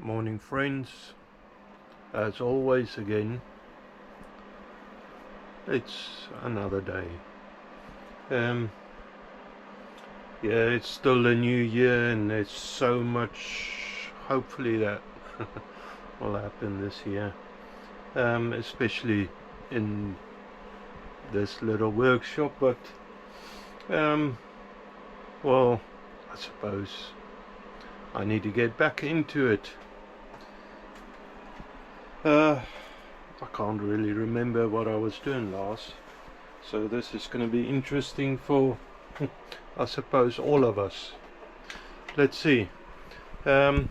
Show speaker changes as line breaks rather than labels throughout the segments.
Morning friends, as always again, it's another day. Yeah, it's still a new year and there's so much hopefully that will happen this year, especially in this little workshop, but well, I suppose I need to get back into it. I can't really remember what I was doing last, so this is going to be interesting for I suppose all of us. Let's see. The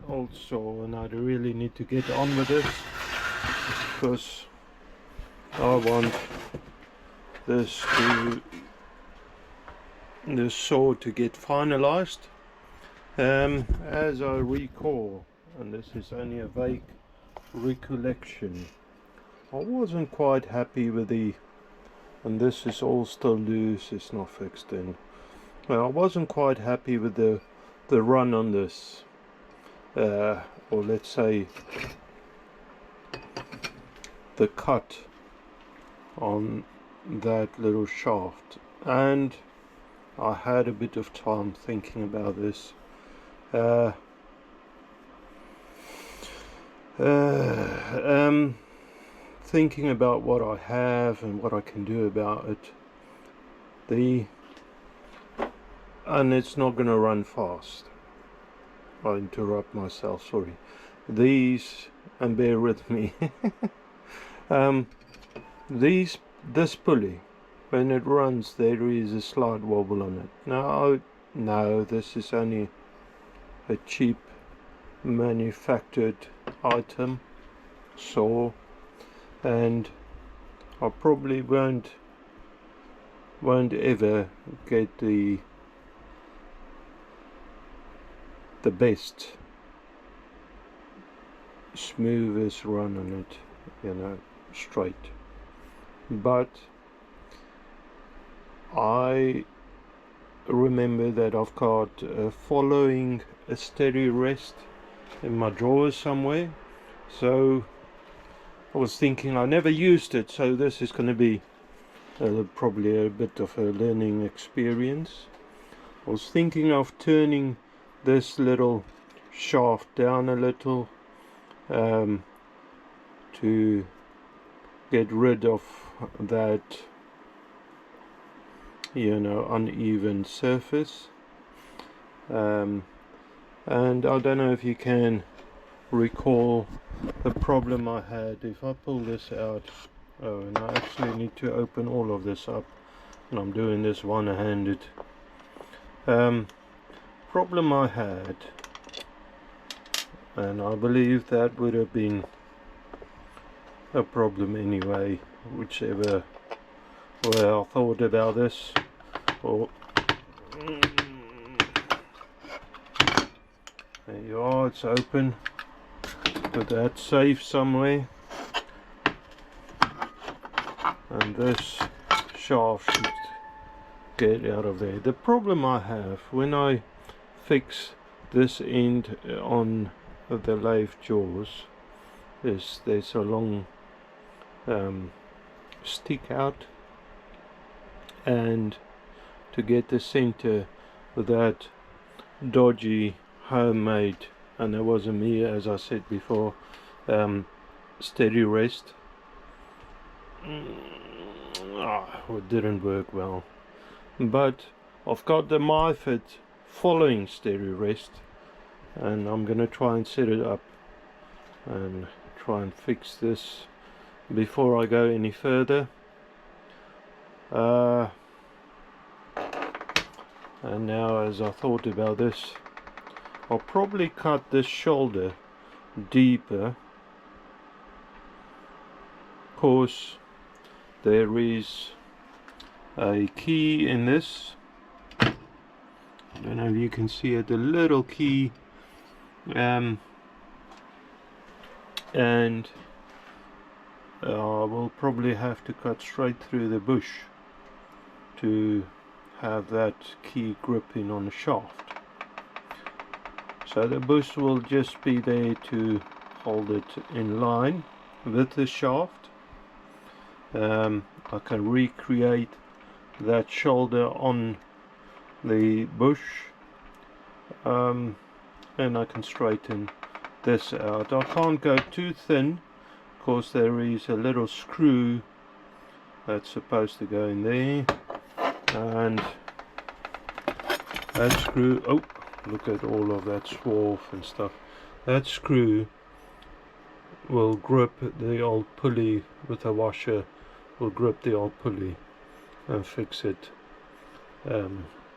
old saw, and I really need to get on with this because I want this saw to get finalized. As I recall, and this is only a vague recollection, I wasn't quite happy with and this is all still loose, it's not fixed in. Well, I wasn't quite happy with the run on this, or let's say the cut on that little shaft, and I had a bit of time thinking about this. Thinking about what I have and what I can do about it. And it's not going to run fast. I interrupt myself, sorry. And bear with me. This pulley, when it runs, there is a slight wobble on it. Now, no, this is only a cheap manufactured item, saw, and I probably won't ever get the best, smoothest run on it, straight. But I remember that I've got following a steady rest in my drawers somewhere, so I was thinking I never used it, so this is going to be probably a bit of a learning experience. I was thinking of turning this little shaft down a little to get rid of that uneven surface, and I don't know if you can recall the problem I had. If I pull this out, and I actually need to open all of this up, and I'm doing this one-handed. Problem I had, and I believe that would have been a problem anyway, whichever way I thought about this. There you are, it's open. Put that safe somewhere, and this shaft should get out of there. The problem I have when I fix this end on the lathe jaws is there's a long stick out, and to get the center with that dodgy homemade, and it wasn't me, as I said before, steady rest, it didn't work well. But I've got the method following steady rest, and I'm gonna try and set it up and try and fix this before I go any further. And now, as I thought about this, I'll probably cut this shoulder deeper, because there is a key in this. I don't know if you can see it, a little key, and I will probably have to cut straight through the bush to have that key gripping on the shaft. So the bush will just be there to hold it in line with the shaft. I can recreate that shoulder on the bush, and I can straighten this out. I can't go too thin because there is a little screw that's supposed to go in there, and that screw, oh, look at all of that swarf and stuff. That screw will grip the old pulley with a washer, will grip the old pulley and fix it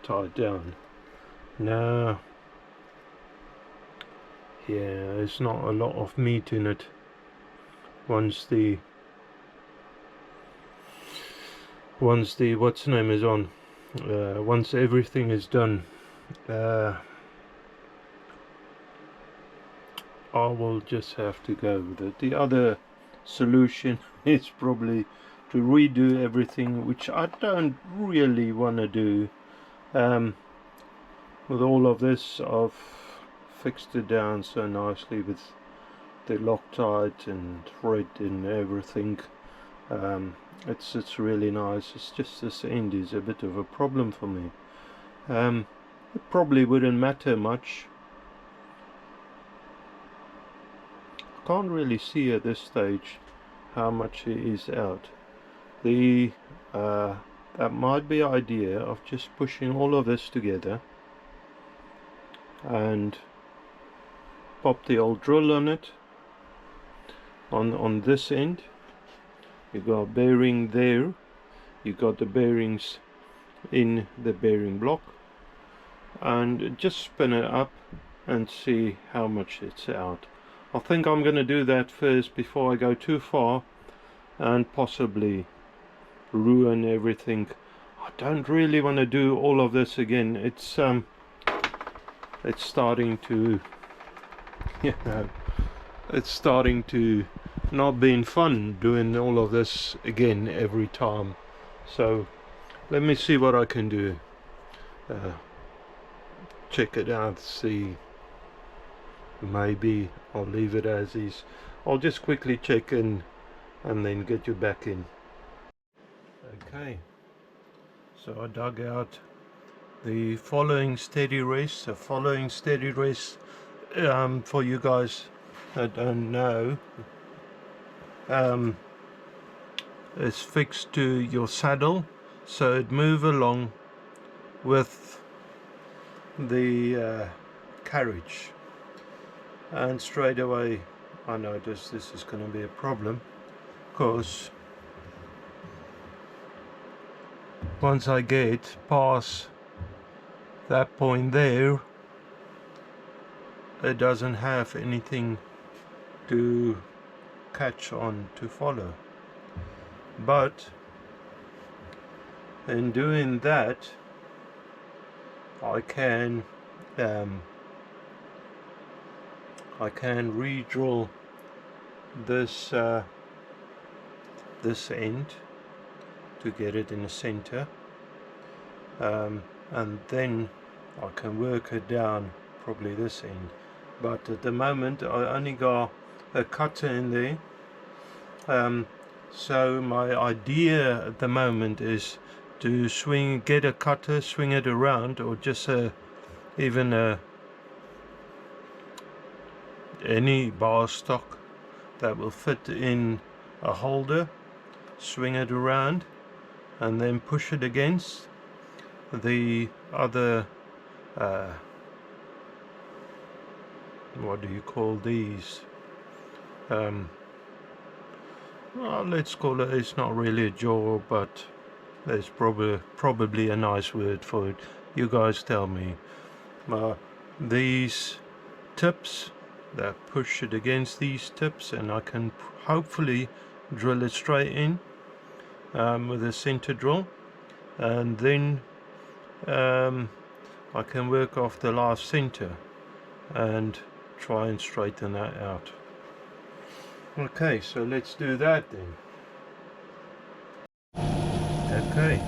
tied down. Now, yeah, there's not a lot of meat in it. Once the what's the name is on, once everything is done, I will just have to go with it. The other solution is probably to redo everything, which I don't really want to do. With all of this, I've fixed it down so nicely with the Loctite and thread and everything. It's really nice. It's just this end is a bit of a problem for me. It probably wouldn't matter much. I can't really see at this stage how much it is out. That might be an idea of just pushing all of this together and pop the old drill on it. On this end, you got a bearing there. You got the bearings in the bearing block, and just spin it up and see how much it's out. I think I'm going to do that first before I go too far and possibly ruin everything. I don't really want to do all of this again. It's starting to, you know, it's starting to not being fun doing all of this again every time. So let me see what I can do. Check it out, see. Maybe I'll leave it as is. I'll just quickly check in and then get you back in. Okay, so I dug out the following steady rest. The following steady rest, for you guys that don't know, is fixed to your saddle, so it move along with the carriage. And straight away I noticed this is going to be a problem, because once I get past that point there, it doesn't have anything to catch on to follow. But in doing that, I can re-drill this this end to get it in the center, and then I can work it down probably this end. But at the moment I only got a cutter in there, so my idea at the moment is to get a cutter, swing it around, or just even any bar stock that will fit in a holder, swing it around and then push it against the other what do you call these, well, let's call it, it's not really a jaw, but there's probably a nice word for it. You guys tell me. These tips that push it against these tips, and I can hopefully drill it straight in with a center drill, and then I can work off the last center and try and straighten that out. Okay, so let's do that then. Okay,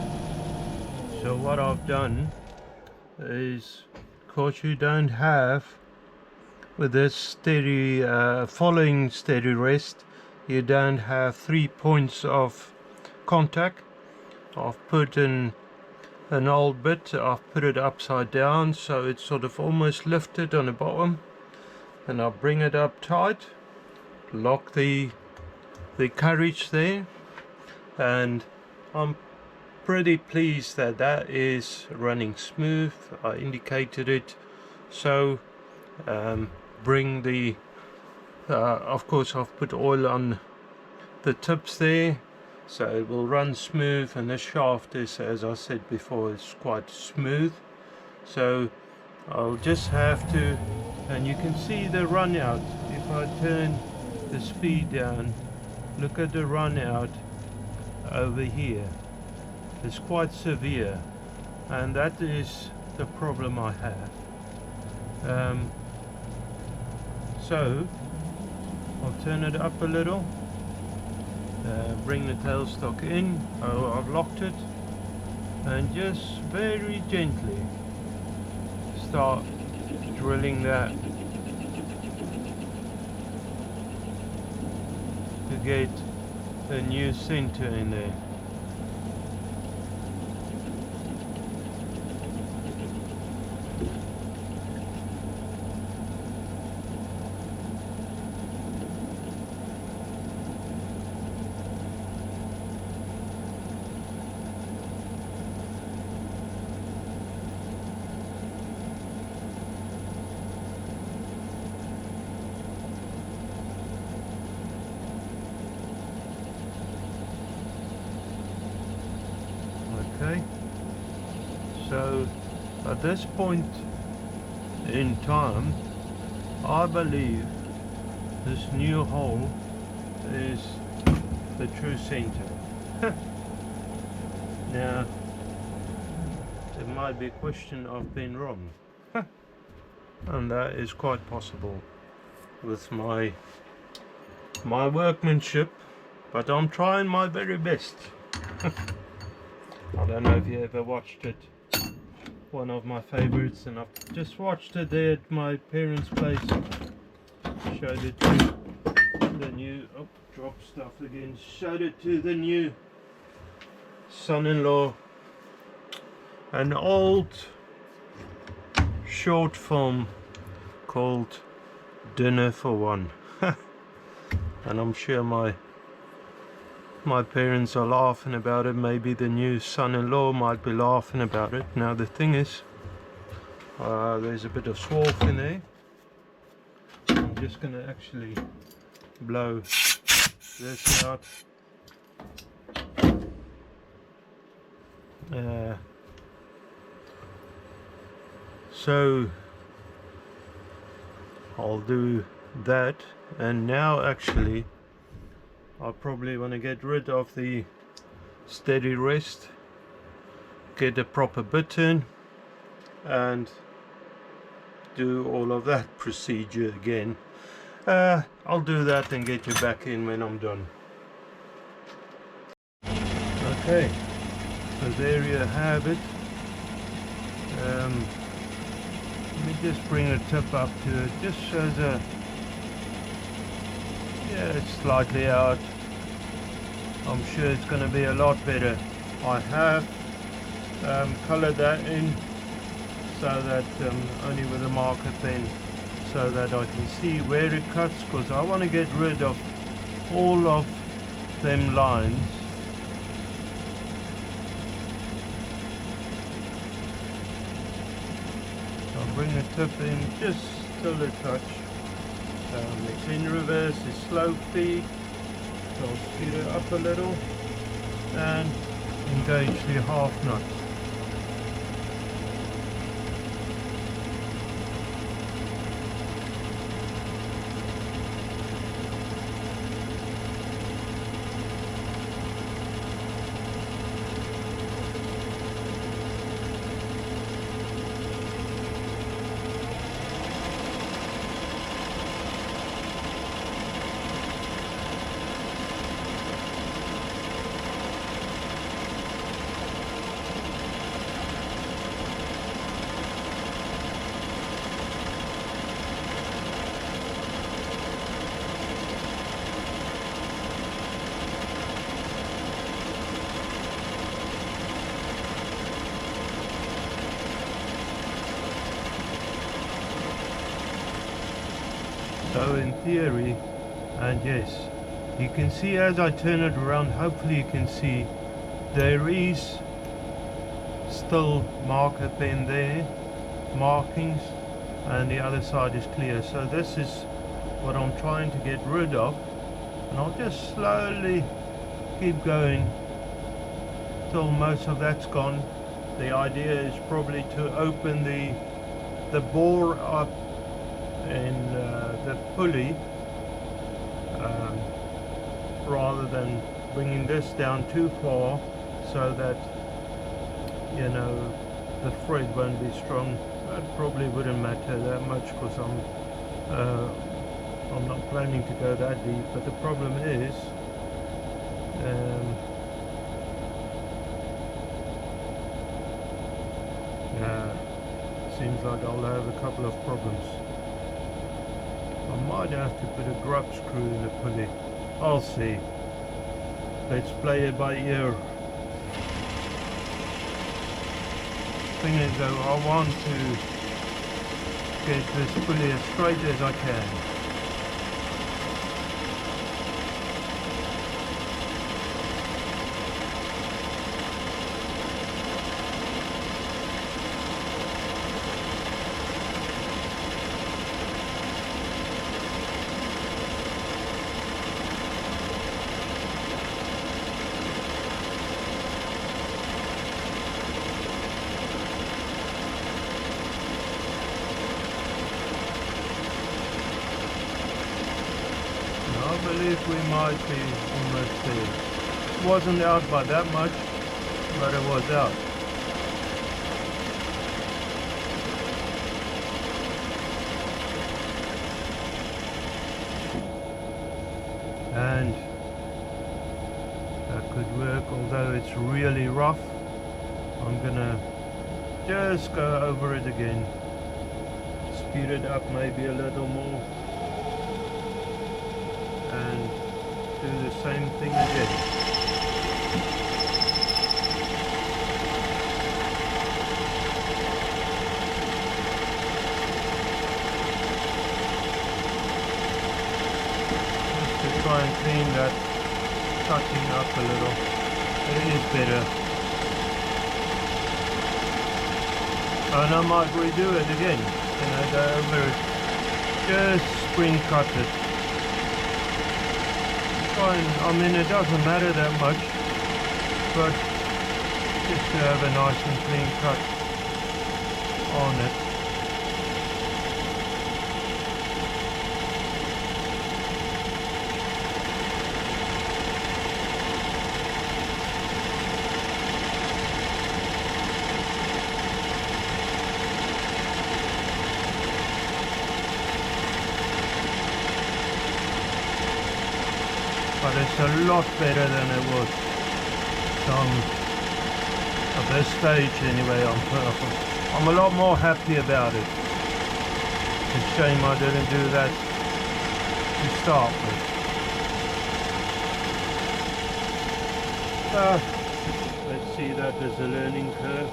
so what I've done is, because you don't have with this steady following steady rest, you don't have 3 points of contact. I've put in an old bit, I've put it upside down so it's sort of almost lifted on the bottom, and I'll bring it up tight, lock the carriage there, and I'm pretty pleased that that is running smooth. I indicated it, so bring the of course I've put oil on the tips there so it will run smooth, and the shaft is, as I said before, it's quite smooth, so I'll just have to, and you can see the run out. If I turn the speed down, look at the run out over here. It's quite severe, and that is the problem I have. So I'll turn it up a little, bring the tailstock in. I've locked it, and just very gently start drilling that to get a new center in there. Okay, so at this point in time, I believe this new hole is the true center. Now, there might be a question of being wrong, and that is quite possible with my workmanship, but I'm trying my very best. I don't know if you ever watched it, one of my favorites, and I've just watched it there at my parents' place. Showed it to the new, oh, drop stuff again, showed it to the new son-in-law, an old short film called Dinner for One. And I'm sure my parents are laughing about it. Maybe the new son-in-law might be laughing about it. Now the thing is, there's a bit of swarf in there. I'm just going to actually blow this out. So I'll do that, and now actually I probably want to get rid of the steady rest, get a proper bit in, and do all of that procedure again. I'll do that and get you back in when I'm done. Okay, so there you have it. Let me just bring the tip up to it, just shows a, yeah, it's slightly out. I'm sure it's going to be a lot better. I have colored that in so that only with a marker pen, so that I can see where it cuts, because I want to get rid of all of them lines. I'll bring the tip in just till the touch. It's in reverse, it's slow feed, so I'll speed it up a little and engage the half nut. So in theory, and yes, you can see as I turn it around, hopefully you can see there is still marker pen there, markings, and the other side is clear. So this is what I'm trying to get rid of, and I'll just slowly keep going till most of that's gone. The idea is probably to open the bore up and the pulley, rather than bringing this down too far, so that, you know, the thread won't be strong. That probably wouldn't matter that much, because I'm not planning to go that deep. But the problem is, seems like I'll have a couple of problems. I might have to put a grub screw in the pulley. I'll see. Let's play it by ear. Thing is though, I want to get this pulley as straight as I can. I believe we might be almost there. It wasn't out by that much, but it was out. And that could work, although it's really rough. I'm gonna just go over it again, speed it up maybe a little more, and do the same thing again. Just to try and clean that cutting up a little. It is better. And I might redo it again. You know, go over it. Just spring cut it. Fine. I mean, it doesn't matter that much, but just to have a nice and clean cut on it. But it's a lot better than it was. At this stage anyway, I'm a lot more happy about it. It's a shame I didn't do that to start with. Let's see that as a learning curve.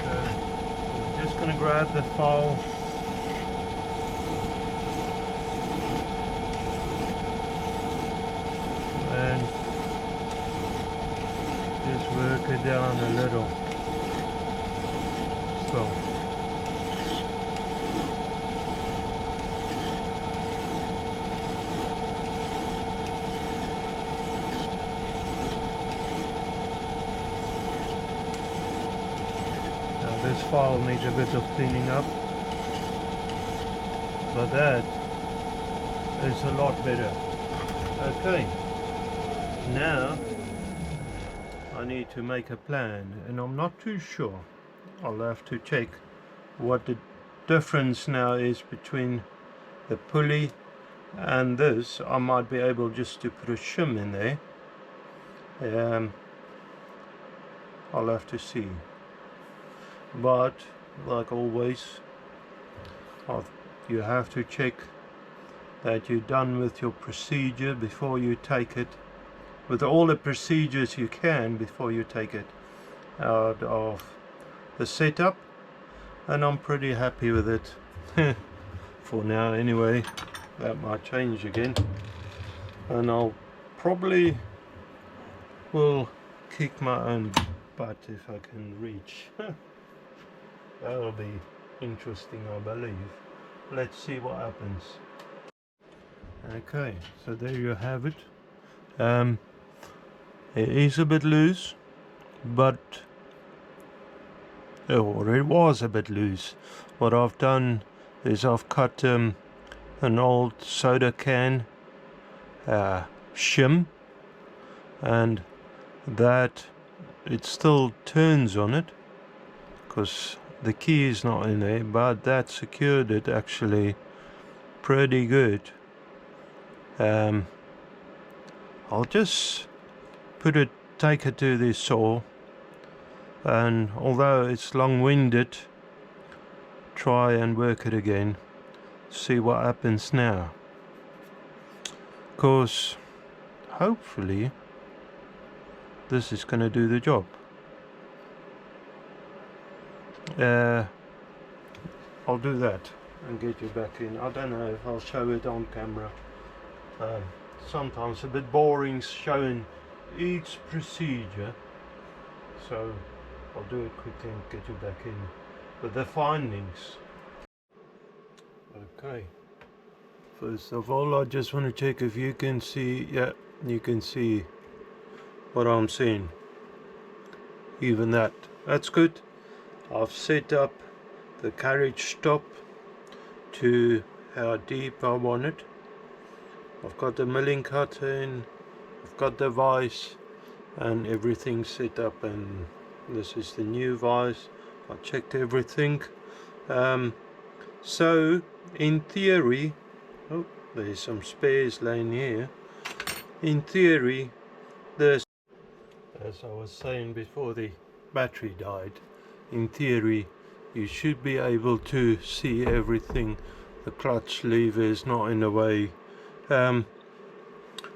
I'm just going to grab the file. And just work it down a little. So now this file needs a bit of cleaning up, but that is a lot better. Okay. Now I need to make a plan, and I'm not too sure. I'll have to check what the difference now is between the pulley and this. I might be able just to put a shim in there. I'll have to see, but like always, you have to check that you're done with your procedure before you take it, with all the procedures you can before you take it out of the setup. And I'm pretty happy with it. for now anyway. That might change again, and I'll probably will kick my own butt if I can reach. That'll be interesting, I believe. Let's see what happens. Okay, so there you have it. It is a bit loose, but or it was a bit loose. What I've done is I've cut an old soda can shim, and that it still turns on it because the key is not in there, but that secured it actually pretty good. I'll just take it to this saw, and although it's long-winded, try and work it again, see what happens now. Of course, hopefully this is going to do the job. I'll do that and get you back in. I don't know if I'll show it on camera. Sometimes a bit boring showing each procedure, so I'll do it quickly and get you back in with the findings. Okay, first of all I just want to check if you can see. Yeah, you can see what I'm seeing. Even that's good. I've set up the carriage stop to how deep I want it. I've got the milling cutter in, I've got the vise and everything set up, and this is the new vise. I checked everything. So in theory, oh, there's some spares laying here. In theory, there's, as I was saying before the battery died, in theory you should be able to see everything. The clutch lever is not in the way.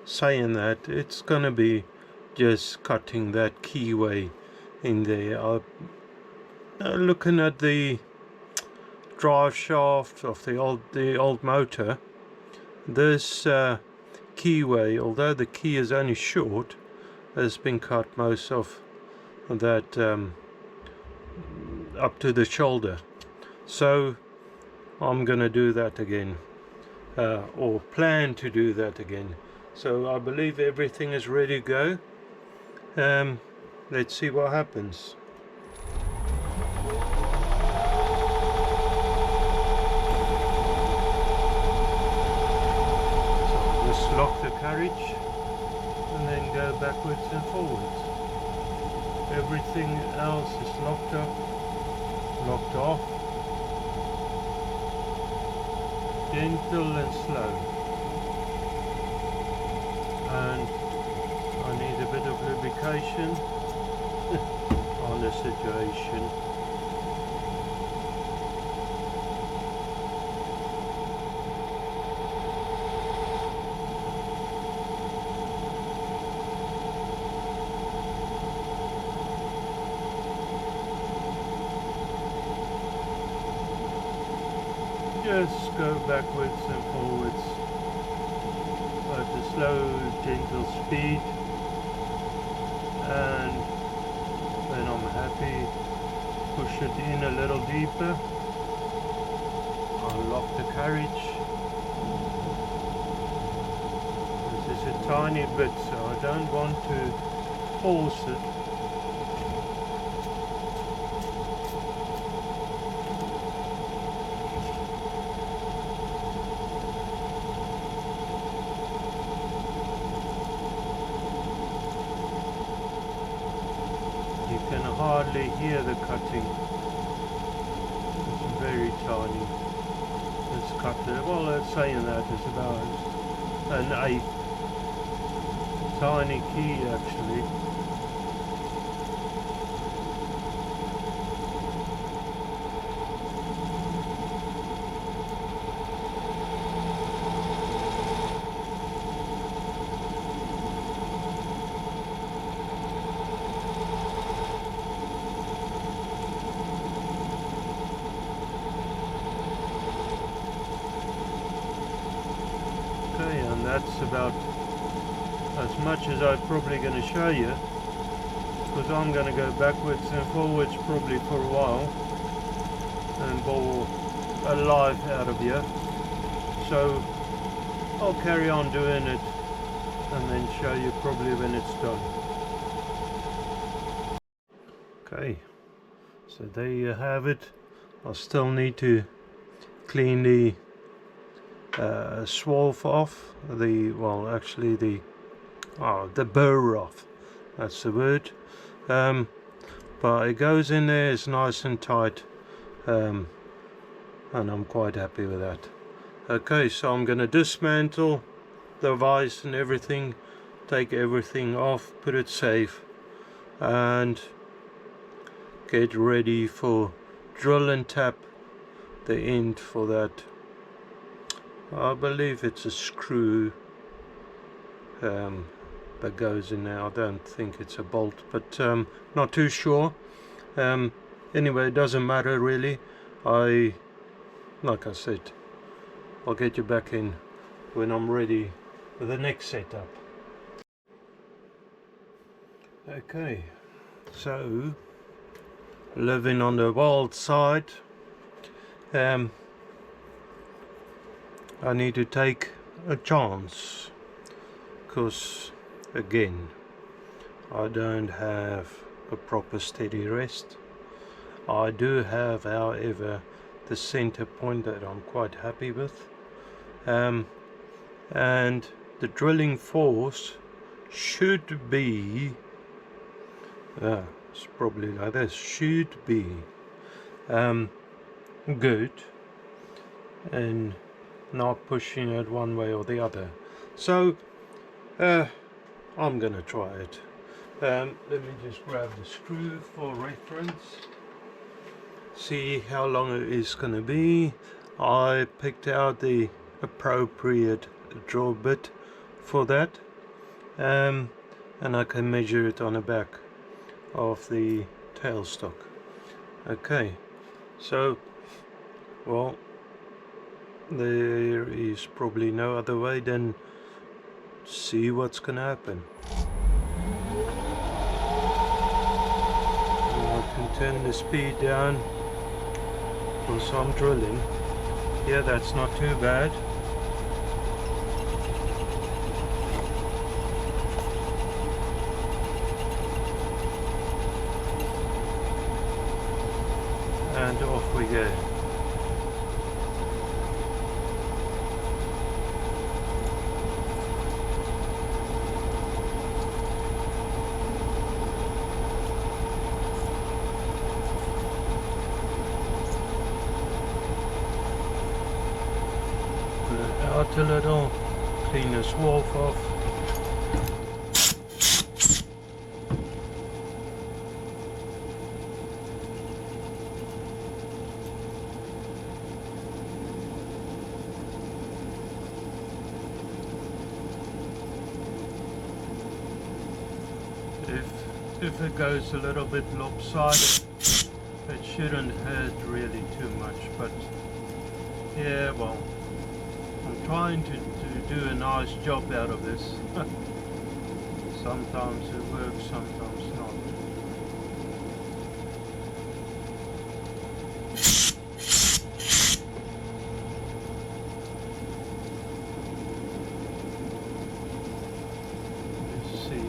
Saying that, it's gonna be just cutting that keyway in there. Looking at the drive shaft of the old motor, this keyway, although the key is only short, has been cut most of that up to the shoulder. So I'm gonna do that again, or plan to do that again. So I believe everything is ready to go. Let's see what happens. So just lock the carriage and then go backwards and forwards. Everything else is locked up, locked off. Gentle and slow. And I need a bit of lubrication on the situation. Just go backwards and forwards at a slow, gentle speed, and when I'm happy, push it in a little deeper. Unlock the carriage. This is a tiny bit, so I don't want to force it. You can hardly hear the cutting. It's very tiny. This cutter, well, it's saying that it's about an eighth. Tiny key actually. that's about as much as I'm probably going to show you, because I'm going to go backwards and forwards probably for a while and bore a life out of you. So I'll carry on doing it and then show you probably when it's done. Okay, so there you have it. I still need to clean the swarf off, the burr off, that's the word. But it goes in there, it's nice and tight, and I'm quite happy with that. Okay, so I'm going to dismantle the vise and everything, take everything off, put it safe, and get ready for drill and tap the end for that. I believe it's a screw that goes in there. I don't think it's a bolt, but not too sure. Anyway, it doesn't matter really. Like I said, I'll get you back in when I'm ready with the next setup. Okay, so living on the wild side, I need to take a chance, because again, I don't have a proper steady rest. I do have, however, the center point that I'm quite happy with, and the drilling force should be it's probably like this, should be good and not pushing it one way or the other. So I'm gonna try it. Let me just grab the screw for reference, see how long it is gonna be. I picked out the appropriate drill bit for that, and I can measure it on the back of the tailstock. Okay, so well, there is probably no other way than see what's gonna happen. I can turn the speed down for some drilling. Yeah, that's not too bad. And off we go. Pull it out a little, clean the swarf off. If it goes a little bit lopsided, it shouldn't hurt really too much, but yeah, well, I'm trying to do a nice job out of this. Sometimes it works, sometimes not. Let's see.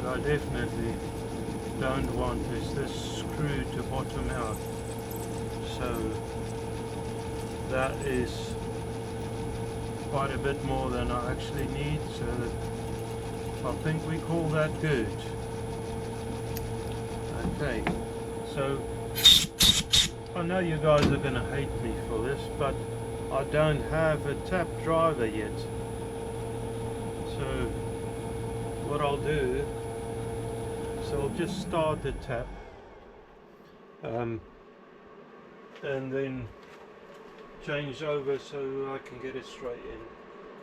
I definitely don't want is this screw to bottom out, so that is quite a bit more than I actually need, so I think we call that good. Okay, so I know you guys are gonna hate me for this, but I don't have a tap driver yet. So what I'll do is I'll just start the tap, and then change over so I can get it straight in.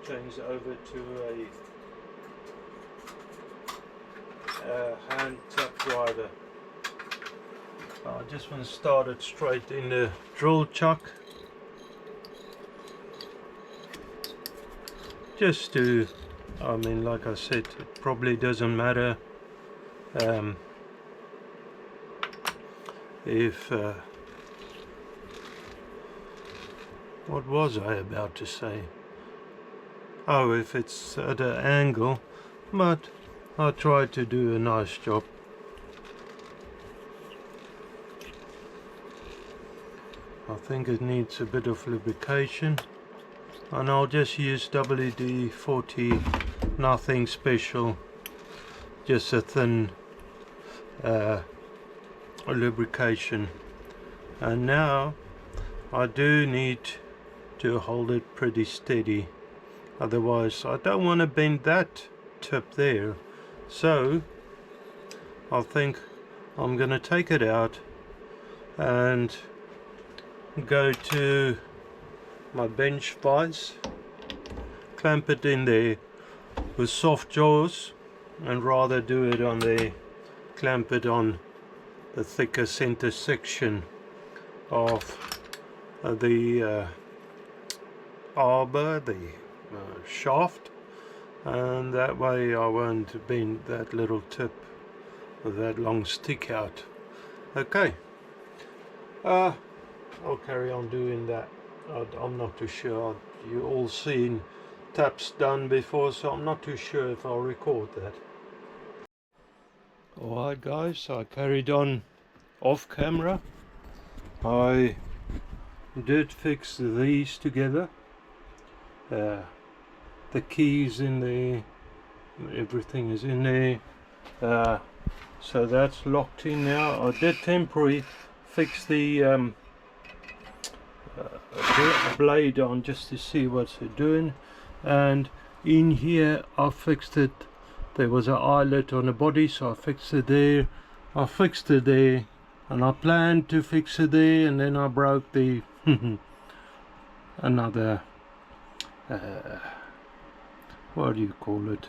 Change over to a hand tap driver. I just want to start it straight in the drill chuck, just to, I mean, like I said, it probably doesn't matter if what was I about to say? Oh, if it's at an angle, but I tried to do a nice job. I think it needs a bit of lubrication, and I'll just use WD-40, nothing special, just a thin lubrication. And now I do need to hold it pretty steady, otherwise I don't want to bend that tip there. So I think I'm gonna take it out and go to my bench vise, clamp it in there with soft jaws, and rather do it on there, clamp it on the thicker center section of the arbor, the shaft, and that way I won't bend that little tip with that long stick out. Okay, I'll carry on doing that. I'm not too sure. You all seen taps done before, so I'm not too sure if I'll record that. Alright guys, I carried on off camera. I did fix these together. The keys in there, everything is in there. So that's locked in now. I did temporarily fix the blade on just to see what's it doing, and in here I fixed it. There was an eyelet on the body, so I fixed it there. I fixed it there, and I planned to fix it there, and then I broke the another what do you call it,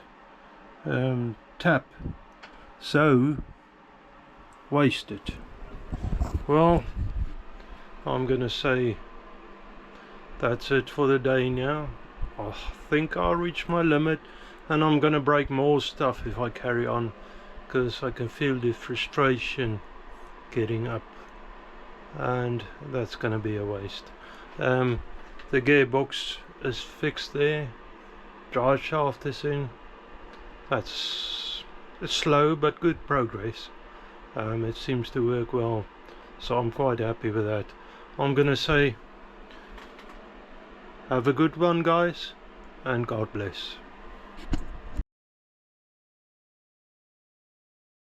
tap, so wasted. Well, I'm gonna say that's it for the day now. I think I'll reach my limit, and I'm gonna break more stuff if I carry on, because I can feel the frustration getting up, and that's gonna be a waste. The gearbox is fixed there, drive shaft is in. It's slow but good progress. It seems to work well, so I'm quite happy with that. I'm gonna say have a good one guys, and God bless.